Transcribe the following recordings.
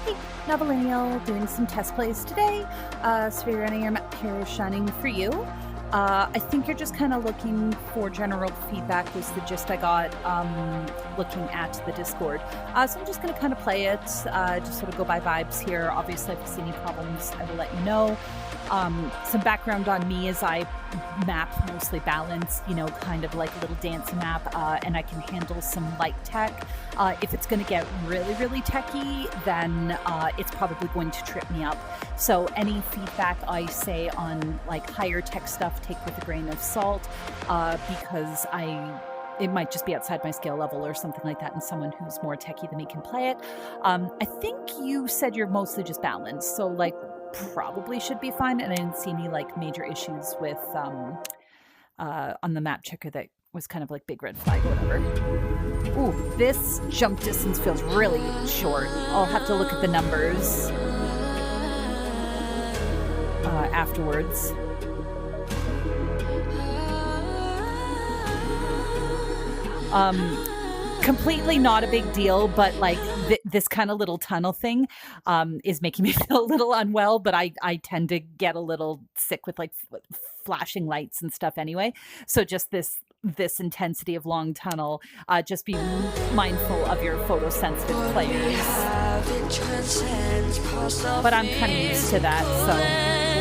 Hey, Novillennial, doing some test plays today. Sphere running your map here, shining for you. I think you're just kind of looking for general feedback was the gist I got looking at the Discord. So I'm just going to kind of play it, just sort of go by vibes here. Obviously, if I see any problems, I will let you know. Some background on me is I map mostly balanced, you know, kind of like a little dance map, and I can handle some light tech. If it's going to get really, really techy, then it's probably going to trip me up. So any feedback I say on like higher tech stuff, take with a grain of salt, because it might just be outside my skill level or something like that, and someone who's more techie than me can play it. I think you said you're mostly just balanced, so like probably should be fine, and I didn't see any like major issues with on the map checker that was kind of like big red flag or whatever. Ooh, this jump distance feels really short. I'll have to look at the numbers afterwards. Completely not a big deal, but like this kind of little tunnel thing is making me feel a little unwell, but I tend to get a little sick with like flashing lights and stuff anyway. So just this intensity of long tunnel, just be mindful of your photosensitive players. But I'm kind of used to that, so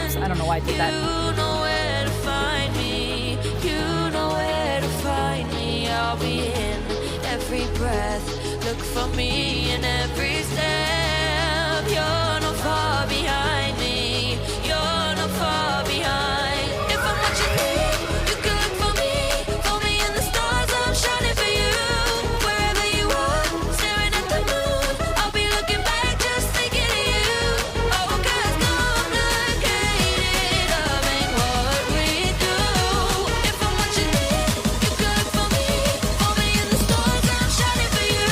oops, I don't know why I did that. You know where to find me. You know where to find me. I'll be in every breath. Look for me in every step. You're not far behind me. You're not far behind. If I'm what you need, you can look for me in the stars. I'm shining for you. Wherever you are, staring at the moon, I'll be looking back, just thinking of you. Oh, 'cause complicated love ain't what we do. If I'm what you need, you can look for me in the stars. I'm shining for you.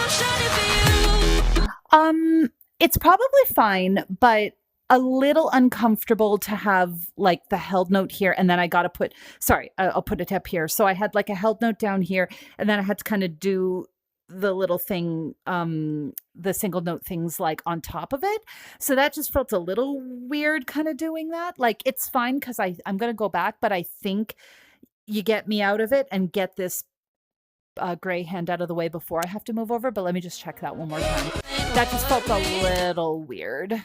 I'm shining for you. It's probably fine, but a little uncomfortable to have like the held note here, and then I got to put, sorry, I'll put it up here. So I had like a held note down here, and then I had to kind of do the little thing, the single note things like on top of it. So that just felt a little weird kind of doing that. Like it's fine because I'm going to go back, but I think you get me out of it and get this gray hand out of the way before I have to move over. But let me just check that one more time. That just felt a little weird.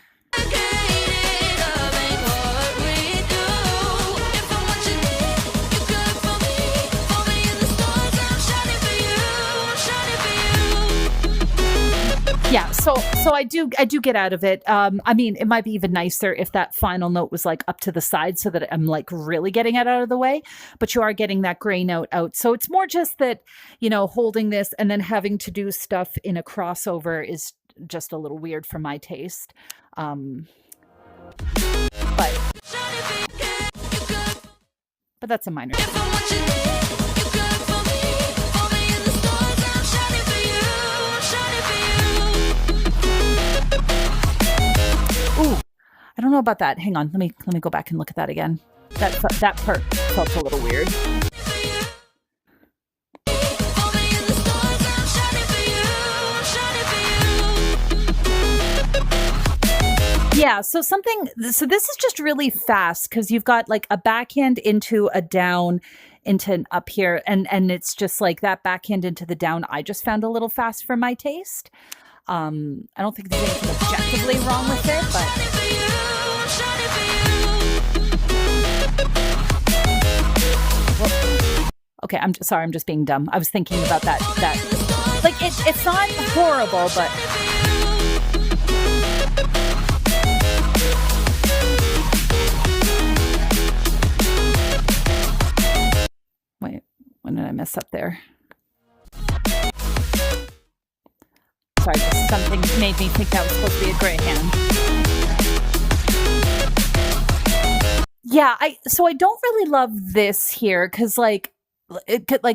Yeah, so I do get out of it. I mean, it might be even nicer if that final note was like up to the side so that I'm like really getting it out of the way, but you are getting that gray note out. So it's more just that, you know, holding this and then having to do stuff in a crossover is just a little weird for my taste. But that's a minor thing. Ooh, I don't know about that. Hang on, let me go back and look at that again. That part felt a little weird. Yeah, so this is just really fast because you've got like a backhand into a down into an up here, and it's just like that backhand into the down I just found a little fast for my taste. I don't think there's anything objectively wrong with it, but well, okay, I'm sorry, I'm just being dumb. I was thinking about that like it's not horrible, but wait, when did I mess up there? Sorry, just something made me think that was supposed to be a gray hand. Yeah, so I don't really love this here because like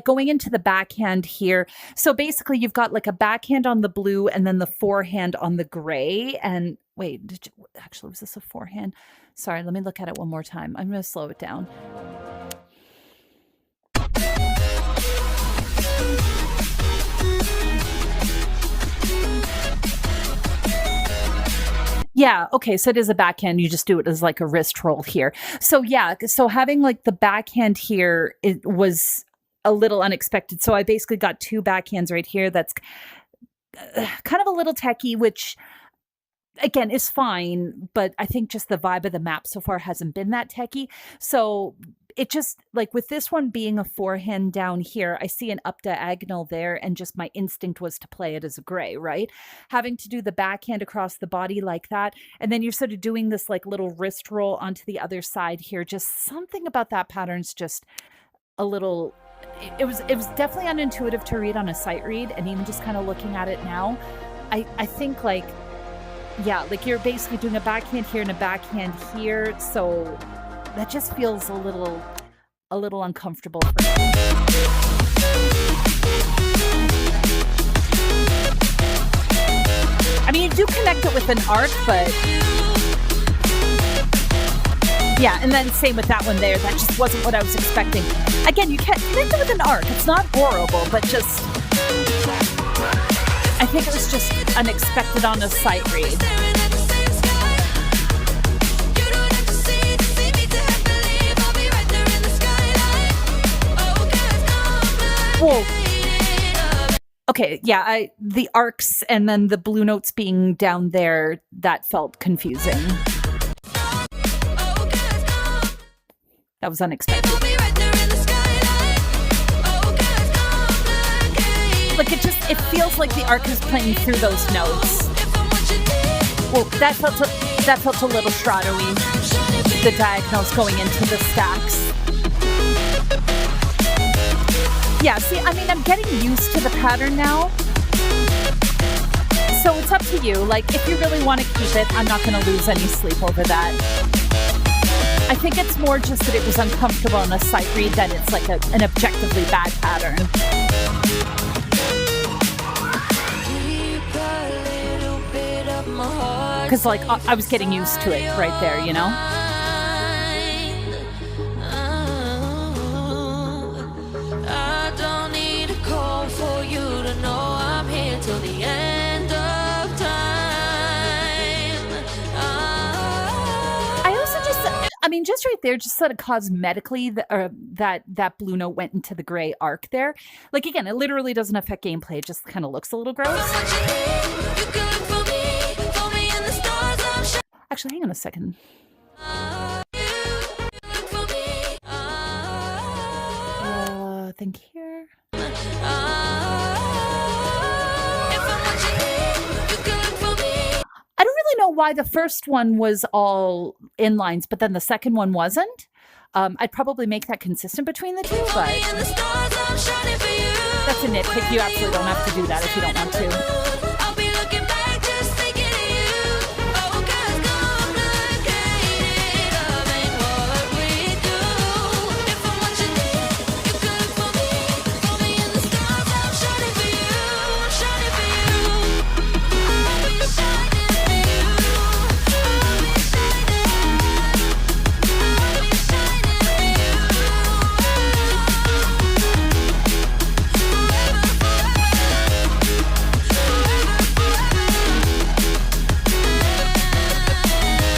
going into the backhand here. So basically you've got like a backhand on the blue and then the forehand on the gray. And wait, actually, was this a forehand? Sorry, let me look at it one more time. I'm going to slow it down. Yeah, okay, so it is a backhand, you just do it as, like, a wrist roll here. So, yeah, so having, like, the backhand here, it was a little unexpected, so I basically got 2 backhands right here that's, kind of a little techy, which again is fine, but I think just the vibe of the map so far hasn't been that techy. So it just like with this one being a forehand down here, I see an up diagonal there, and just my instinct was to play it as a gray, right? Having to do the backhand across the body like that, and then you're sort of doing this like little wrist roll onto the other side here. Just something about that pattern's just a little. It was definitely unintuitive to read on a sight read, and even just kind of looking at it now, I think like. Yeah, like you're basically doing a backhand here and a backhand here, so that just feels a little uncomfortable for me. I mean, you do connect it with an arc, but yeah, and then same with that one there. That just wasn't what I was expecting. Again, you can't connect it with an arc. It's not horrible, but just I think it was just unexpected on a sight read. Well, okay, yeah, the arcs and then the blue notes being down there, that felt confusing. That was unexpected. Like it feels like the arc is playing through those notes. Well, that felt a little strato-y. The diagonals going into the stacks. Yeah, see, I mean, I'm getting used to the pattern now. So it's up to you. Like, if you really want to keep it, I'm not going to lose any sleep over that. I think it's more just that it was uncomfortable in a sight read than it's like an objectively bad pattern. Because, like, I was getting used to it right there, you know? I don't need a call for you to know I'm here till the end of time. I also just right there, just sort of cosmetically, that blue note went into the gray arc there. Like, again, it literally doesn't affect gameplay. It just kind of looks a little gross. Actually, hang on a second. Think here. I don't really know why the first one was all inlines, but then the second one wasn't. I'd probably make that consistent between the two, but that's a nitpick. You absolutely don't have to do that if you don't want to.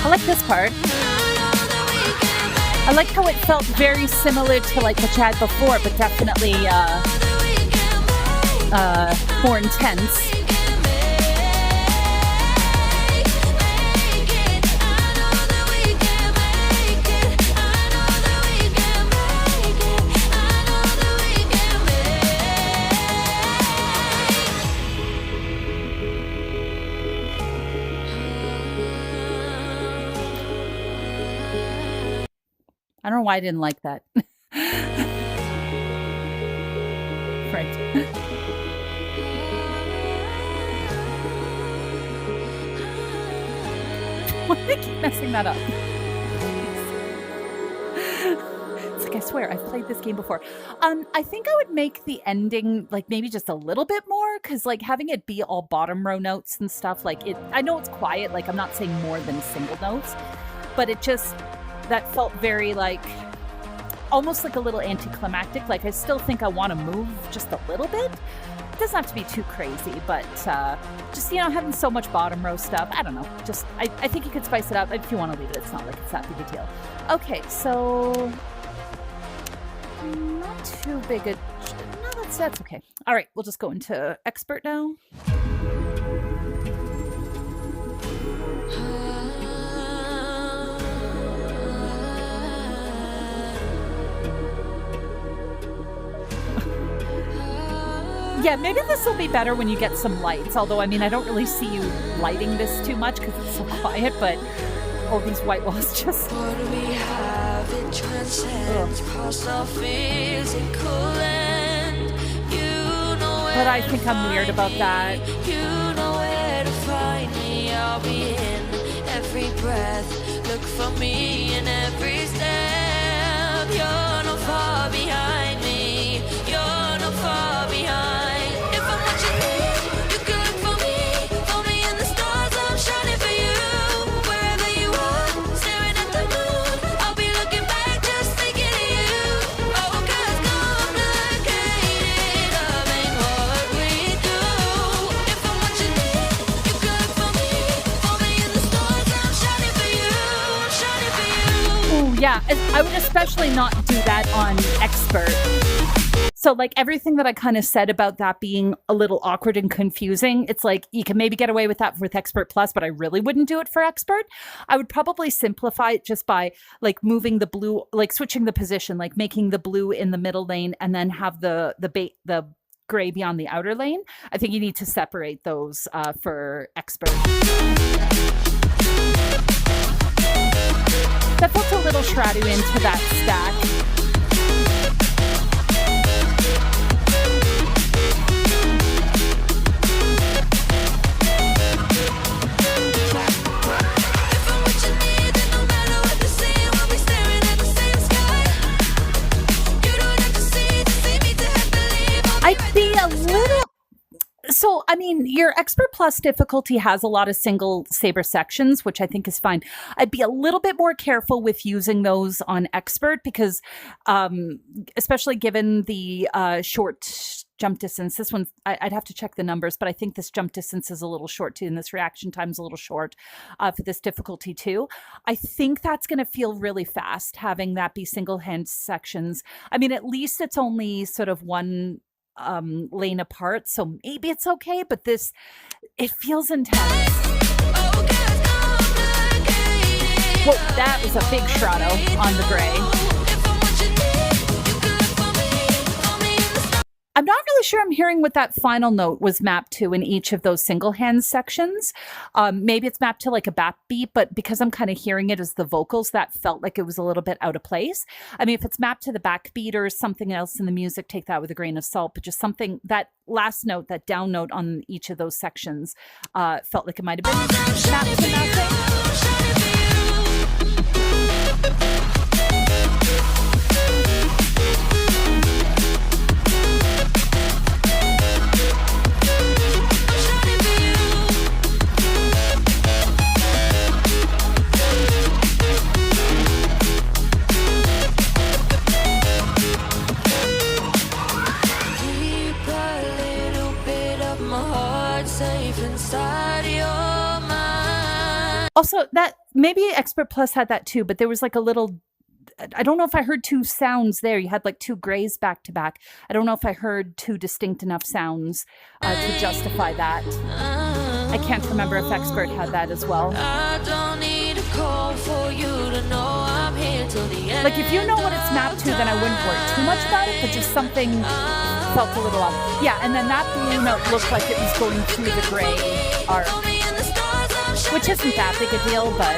I like this part. I like how it felt very similar to like what you had before, but definitely more intense. I don't know why I didn't like that. Right. Why do I keep messing that up? It's like, I swear, I've played this game before. I think I would make the ending, like, maybe just a little bit more, because, like, having it be all bottom row notes and stuff, like, I know it's quiet, like, I'm not saying more than single notes, but it just... that felt very, like, almost like a little anticlimactic. Like, I still think I want to move just a little bit, doesn't have to be too crazy, but just, having so much bottom row stuff, I don't know. Just, I think you could spice it up. If you want to leave it, it's not like it's that big a deal. Okay, so not too big a... No, that's okay. All right, we'll just go into expert now. Yeah, maybe this will be better when you get some lights. Although, I mean, I don't really see you lighting this too much because it's so quiet, but all these white walls just... What do we have? It transcends past our physical end. But I think I'm weird about that. You know where to find me. I'll be in every breath. Look for me in every step. You're not far behind me. You're not far behind. Yeah, I would especially not do that on expert. So like everything that I kind of said about that being a little awkward and confusing, it's like you can maybe get away with that with expert plus, but I really wouldn't do it for expert. I would probably simplify it just by like moving the blue, like switching the position, like making the blue in the middle lane and then have the gray be on the outer lane. I think you need to separate those for expert. That puts a little Shroud into that stack. I'd be a little... So, I mean, your Expert Plus difficulty has a lot of single Saber sections, which I think is fine. I'd be a little bit more careful with using those on Expert because, especially given the short jump distance, this one, I'd have to check the numbers, but I think this jump distance is a little short too, and this reaction time is a little short for this difficulty too. I think that's going to feel really fast, having that be single hand sections. I mean, at least it's only sort of one lane apart, so maybe it's okay, but this, it feels intense. Whoa, that was a big Shroud on the gray. I'm not really sure I'm hearing what that final note was mapped to in each of those single hand sections. Maybe it's mapped to like a bat beat, but because I'm kind of hearing it as the vocals, that felt like it was a little bit out of place. I mean, if it's mapped to the backbeat or something else in the music, take that with a grain of salt, but just something, that last note, that down note on each of those sections felt like it might have been mapped to nothing. Also, that maybe Expert Plus had that too, but there was like a little, I don't know if I heard two sounds there. You had like two grays back to back. I don't know if I heard two distinct enough sounds to justify that. I can't remember if Expert had that as well. I don't need a call for you to know I'm here till the end. Like if you know what it's mapped to, then I wouldn't worry too much about it, but just something felt a little off. Yeah, and then that blue note looked like it was going through the gray arc, which isn't that big a deal, but...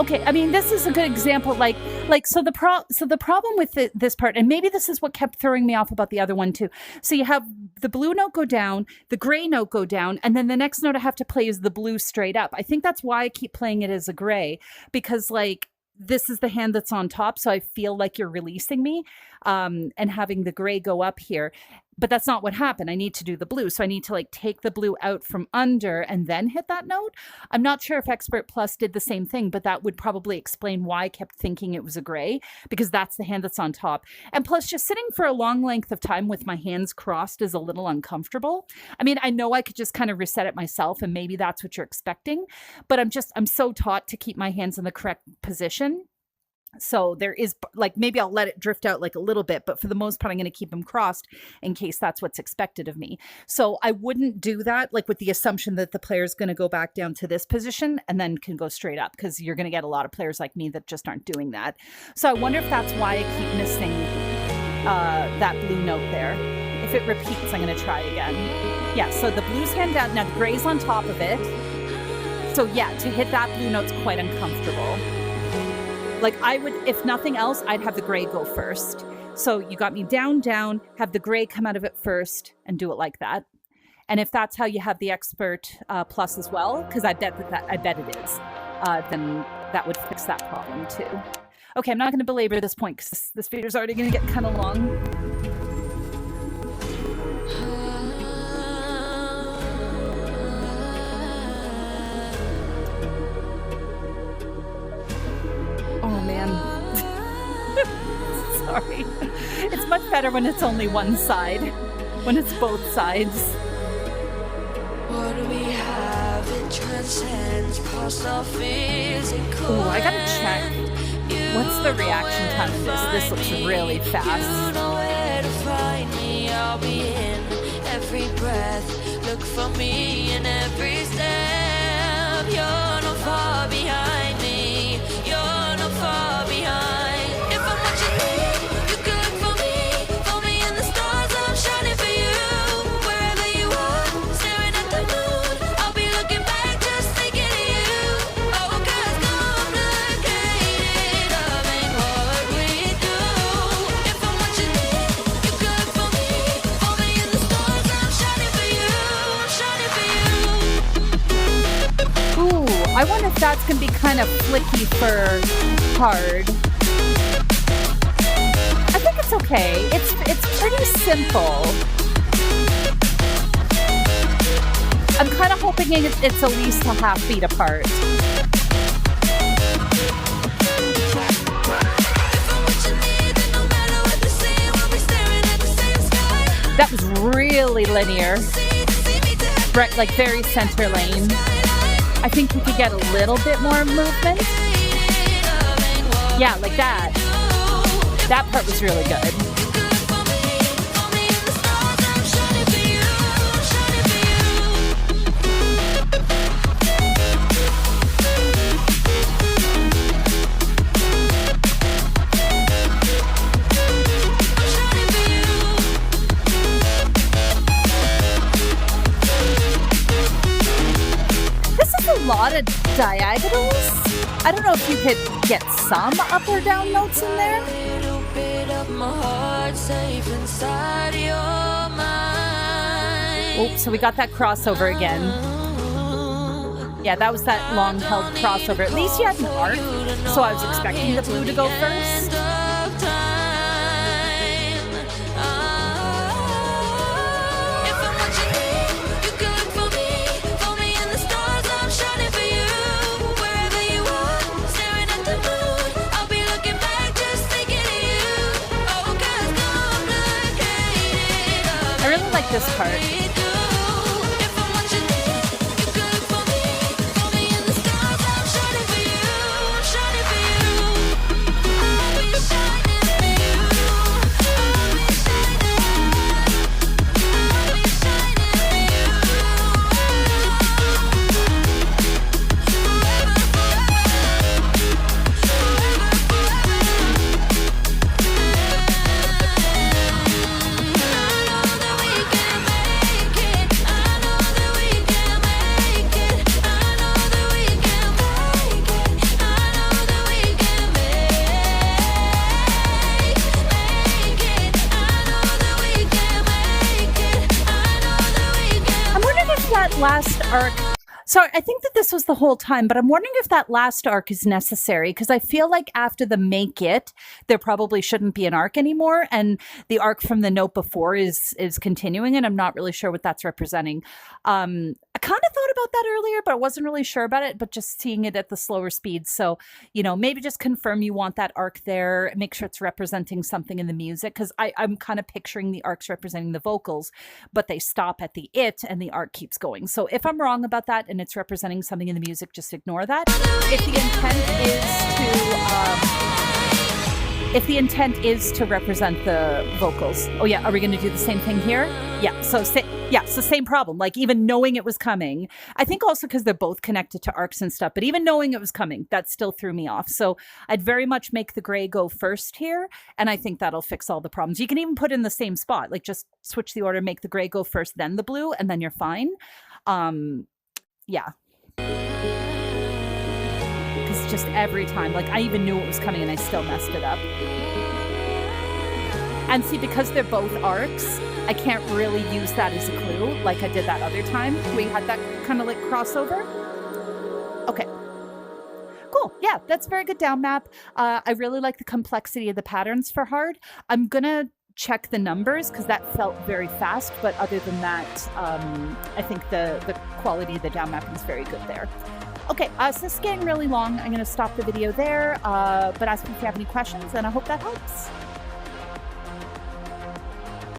okay, I mean, this is a good example. So the problem with this part, and maybe this is what kept throwing me off about the other one too. So you have the blue note go down, the gray note go down, and then the next note I have to play is the blue straight up. I think that's why I keep playing it as a gray, because like this is the hand that's on top, so I feel like you're releasing me, and having the gray go up here. But that's not what happened. I need to do the blue. So I need to like take the blue out from under and then hit that note. I'm not sure if Expert Plus did the same thing, but that would probably explain why I kept thinking it was a gray, because that's the hand that's on top. And plus, just sitting for a long length of time with my hands crossed is a little uncomfortable. I mean, I know I could just kind of reset it myself, and maybe that's what you're expecting, but I'm so taught to keep my hands in the correct position. So there is like, maybe I'll let it drift out like a little bit, but for the most part, I'm going to keep them crossed in case that's what's expected of me. So I wouldn't do that like with the assumption that the player is going to go back down to this position and then can go straight up, because you're going to get a lot of players like me that just aren't doing that. So I wonder if that's why I keep missing that blue note there. If it repeats, I'm going to try again. Yeah, so the blue's hand down. Now the gray's on top of it. So yeah, to hit that blue note's quite uncomfortable. Like I would, if nothing else, I'd have the gray go first. So you got me down, down, have the gray come out of it first and do it like that. And if that's how you have the Expert Plus as well, because I bet it is, then that would fix that problem too. Okay, I'm not going to belabor this point because this video's already going to get kind of long. Oh man. Sorry. It's much better when it's only one side. When it's both sides. What do we have? It transcends past our physical. Oh, I gotta check. What's the reaction time in this? This looks really fast. You know where to find me. I'll be in every breath. Look for me in every step. You're not far behind me. You're not far behind. If I'm watching you, you can look for me in the stars. I'm shining for you. Wherever you are, staring at the moon. I'll be looking back, just thinking of you. Oh, 'cause complicated, loving what we do. If I'm watching you, you can look for me in the stars. I'm shining for you. I'm shining for you. Ooh, I wonder if that's gonna be kind of flicky for hard. I think it's okay. It's pretty simple. I'm kind of hoping it's at least a half beat apart. That was really linear. Right, like very center lane. I think you could get a little bit more movement. Yeah, like that. That part was really good. This is a lot of diagonals. I don't know if you could get some up or down notes in there. Oh, so we got that crossover again. Yeah, that was that long-held crossover. At least you had an arc, so I was expecting the blue to go first. I really like this part. that last arc. Sorry, I think that this was the whole time, but I'm wondering if that last arc is necessary, because I feel like after the make it, there probably shouldn't be an arc anymore, and the arc from the note before is continuing, and I'm not really sure what that's representing. I kind of thought about that earlier, but I wasn't really sure about it, but just seeing it at the slower speed. So, maybe just confirm you want that arc there, make sure it's representing something in the music, because I'm kind of picturing the arcs representing the vocals, but they stop at the it and the arc keeps going. So if I'm wrong about that and it's representing something in the music, just ignore that. If the intent is to represent the vocals. Oh yeah, are we going to do the same thing here? Yeah, so same problem. Like, even knowing it was coming, I think also because they're both connected to arcs and stuff, but even knowing it was coming, that still threw me off. So I'd very much make the gray go first here, and I think that'll fix all the problems. You can even put in the same spot, like just switch the order, make the gray go first, then the blue, and then you're fine. Yeah. Because just every time, like, I even knew it was coming and I still messed it up. And see, because they're both arcs, I can't really use that as a clue like I did that other time. We had that kind of like crossover. Okay. Cool. Yeah, that's very good down map. I really like the complexity of the patterns for hard. I'm going to check the numbers because that felt very fast. But other than that, I think the quality of the down mapping is very good there. Okay, so this is getting really long. I'm going to stop the video there. But ask me if you have any questions, and I hope that helps.